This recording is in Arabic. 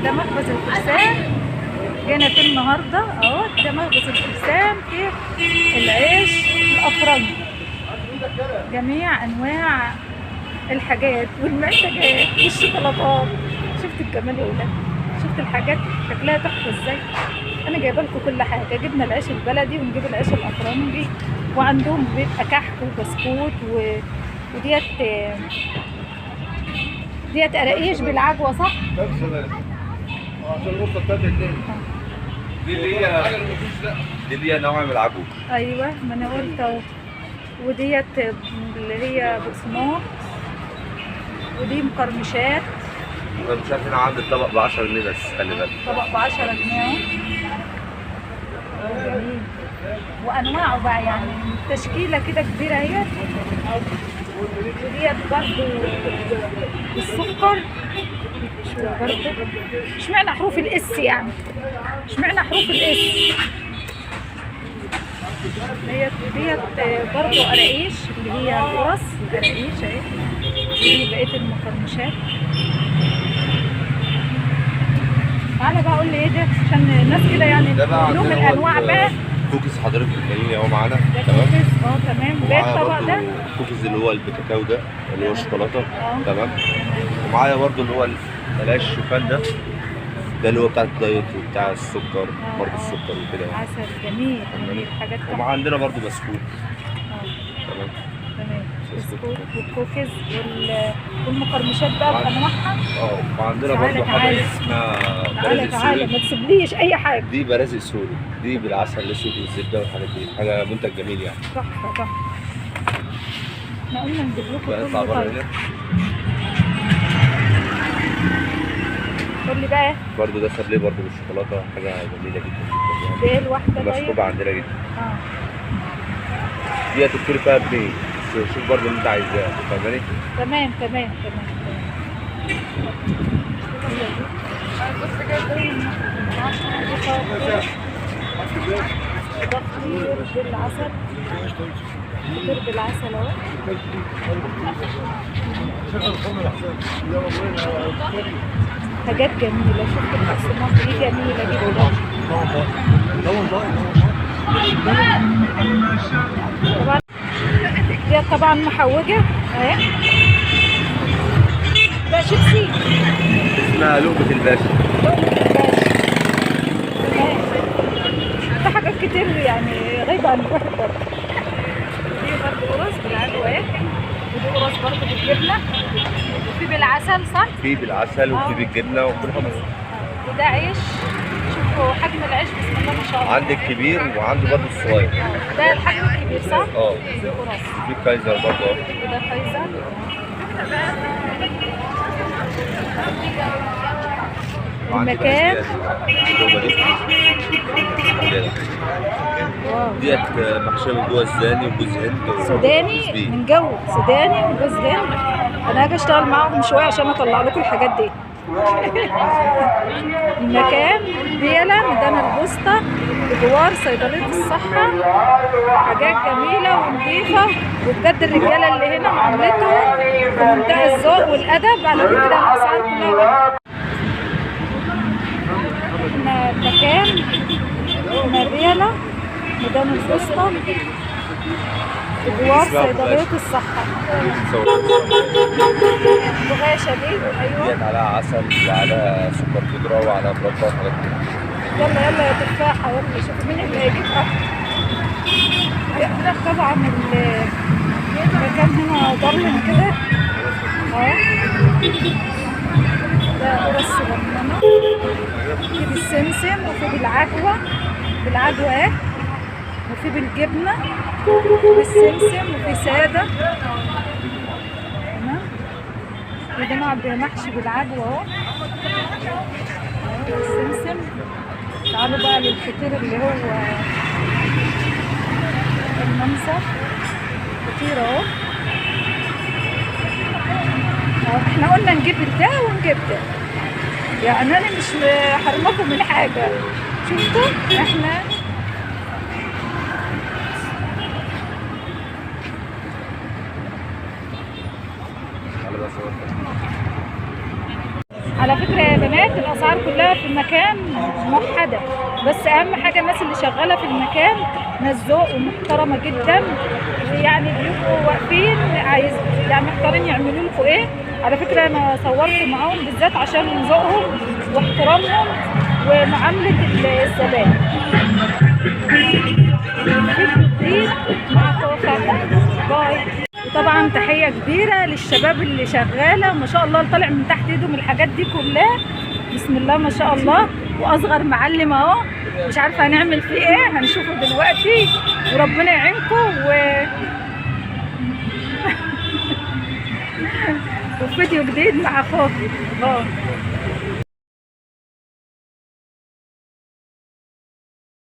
ده مخبز الفرسان. جينا في النهارده اهو، ده مخبز الفرسان في العيش الافرنجي، جميع انواع الحاجات والمنتجات والشوكولاتات. شفت الجمال يا ولاد؟ شفت الحاجات شكلها تحفه ازاي؟ انا جايبه لكم كل حاجه. جبنا العيش البلدي ونجيب العيش الافرنجي، وعندهم بيبقى كحك وبسكوت ديت قراقيش بالعجوه، صح؟ عشان الغرفه بتاعت الليل دي اللي هي نوع من العجوه. ايوه، ما انا قلت اهو. وديت اللي هي بقسماط، ودي مقرمشات. مش هنا عندي الطبق ب 10 جنيه بس، خلي بالك. طبق ب 10 جنيه اهو. جميل. وانواعه بقى يعني تشكيله كده كبيره اهي. وديت برضه بالسكر. برضه اشمعنى حروف الاس يعني؟ اشمعنى حروف الاس؟ ديت برضه قراقيش، اللي هي القرص القراقيش اهي. ودي بقيه المقرمشات. تعالى بقى قول لي ايه ده عشان الناس كده يعني لهم الانواع بقى. كوكيز حضرتك الفانيليا اهو معانا. ده كوكيز تمام. ده الطبق ده الكوكيز اللي هو البكاكاو ده اللي هو الشوكولاته. تمام. ومعايا برضو اللي هو العيش الشوفان ده اللي هو بتاع الدايت وبتاع السكر، مرض السكر وكده. عسل جميل جميل. حاجات تحفه. وعندنا برضو بسكوت. تمام. تمام. بسكوت والكوكيز والمقرمشات بقى بانواعها. وعندنا برضو حاجه اسمها برازق تعالى سوري. ما تسيبليش اي حاجه. دي برازق سوري، دي بالعسل الاسود والزبده والحاجات دي، حاجه منتج جميل يعني. تحفه تحفه. احنا قلنا نجيب لكم نطلع بره هنا. قول لي بقى. برضو ده سابليه برضو بالشوكولاته، حاجه جميله جدا ده ايه الواحده دي؟ مسكوبه عندنا جدا. دي هتشتري فيها بجنيه، بس شوف برضو اللي انت عايزاه، فاهماني؟ تمام تمام تمام. ده فطير بالعسل. فطير بالعسل اهو. حاجات جميلة. شفت البقسماط دي جميلة جدا. طبعا دي طبعا محوجة اهي. ده شيبسي اسمها لقمة الباشا. في حاجات كتير يعني غايبة عن الواحد برضه. دي برضه قرص بالعجوة اهي. ودي قرص برضه بالجبنة. وفي بالعسل، صح؟ في بالعسل وفي بالجبنة وفي الحمص. وده عيش. شوفوا حجم العيش بسم الله ما شاء الله. عندي الكبير وعندي برضه الصغير. ده الحجم الكبير، صح؟ دي قرص. في كايزر برضه. وده كايزر. المكان ديت محشيه من جوه السوداني وجوز هند سوداني من جو سوداني وجوز هند. انا هاجي اشتغل معاهم شويه عشان اطلع لكم الحاجات دي. المكان بيلا ميدان البوسطه بجوار صيدليه الصحه. حاجات جميله ونظيفه، وبجد الرجاله اللي هنا معاملتهم بمنتهى الذوق والادب. على فكره الاسعار كلها احنا مكان بيلا ميدان البوسطه بجوار صيدليه الصحه. بغاشة دي. ايوه. ديت عليها عسل وعلى سكر خضره وعلى مربى وحاجات كده. يلا يلا يا تفاحه، يلا شوف مين اللي هيجيبها. ده طبعا المكان هنا ضلم كده اهو. ده قرص صغننه. في بالسمسم وفي بالعجوه اهي. وفي بالجبنه وفي بالسمسم وفي ساده. تمام. وده نوع محشي بالعجوه اهو. السمسم. تعالوا بقى للفطير اللي هو المنسف. فطير اهو. احنا قلنا نجيب ده ونجيب ده، يعني انا مش حرمكم من حاجه. شفتوا احنا على فكرة يا بنات الأسعار كلها في المكان موحدة، بس أهم حاجة الناس اللي شغالة في المكان ناس ذوق ومحترمة جدا، يعني بيبقوا واقفين عايز يعني محتارين يعملوا لكم إيه. على فكرة أنا صورت معاهم بالذات عشان ذوقهم واحترامهم ومعاملة الزبائن. فيديو جديد مع كوكا، باي. وطبعا تحية كبيرة للشباب اللي شغالة ما شاء الله، اللي طالع من تحت ايدهم الحاجات دي كلها، بسم الله ما شاء الله. واصغر معلم اهو، مش عارفة هنعمل فيه ايه، هنشوفه دلوقتي وربنا يعينكم وفيديو جديد مع خوفي. باي.